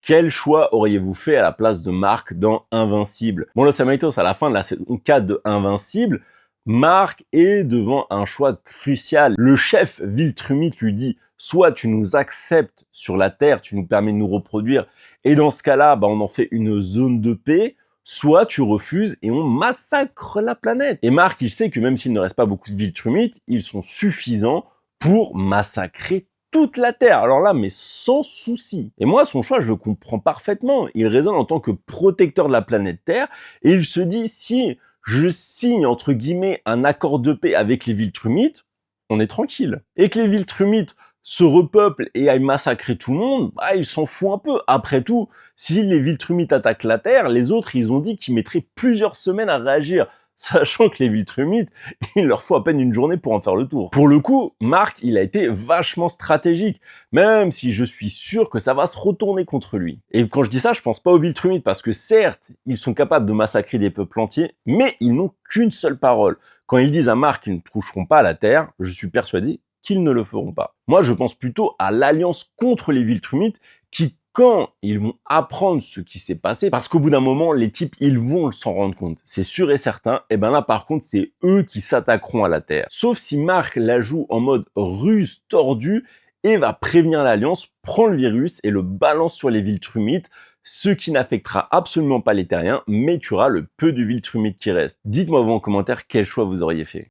Quel choix auriez-vous fait à la place de Marc dans Invincible? Bon, Los Amigos, à la fin de la saison 4 de Invincible, Marc est devant un choix crucial. Le chef Viltrumite lui dit soit tu nous acceptes sur la Terre, tu nous permets de nous reproduire, et dans ce cas-là, on en fait une zone de paix, soit tu refuses et on massacre la planète. Et Marc, il sait que même s'il ne reste pas beaucoup de Viltrumites, ils sont suffisants pour massacrer toute la Terre. Alors là, mais sans souci. Et moi, son choix, je le comprends parfaitement. Il raisonne en tant que protecteur de la planète Terre et il se dit, si je signe, entre guillemets, un accord de paix avec les Viltrumites, on est tranquille. Et que les Viltrumites se repeuplent et aillent massacrer tout le monde, il s'en fout un peu. Après tout, si les Viltrumites attaquent la Terre, les autres, ils ont dit qu'ils mettraient plusieurs semaines à réagir. Sachant que les Viltrumites, il leur faut à peine une journée pour en faire le tour. Pour le coup, Marc, il a été vachement stratégique, même si je suis sûr que ça va se retourner contre lui. Et quand je dis ça, je pense pas aux Viltrumites, parce que certes, ils sont capables de massacrer des peuples entiers, mais ils n'ont qu'une seule parole. Quand ils disent à Marc qu'ils ne toucheront pas à la Terre, je suis persuadé qu'ils ne le feront pas. Moi, je pense plutôt à l'alliance contre les Viltrumites qui, quand ils vont apprendre ce qui s'est passé, parce qu'au bout d'un moment, les types, ils vont s'en rendre compte. C'est sûr et certain. Et ben là, par contre, c'est eux qui s'attaqueront à la Terre. Sauf si Marc la joue en mode ruse tordue et va prévenir l'Alliance, prend le virus et le balance sur les Viltrumites, ce qui n'affectera absolument pas les Terriens, mais tuera le peu de Viltrumites qui restent. Dites-moi vous en commentaire quel choix vous auriez fait.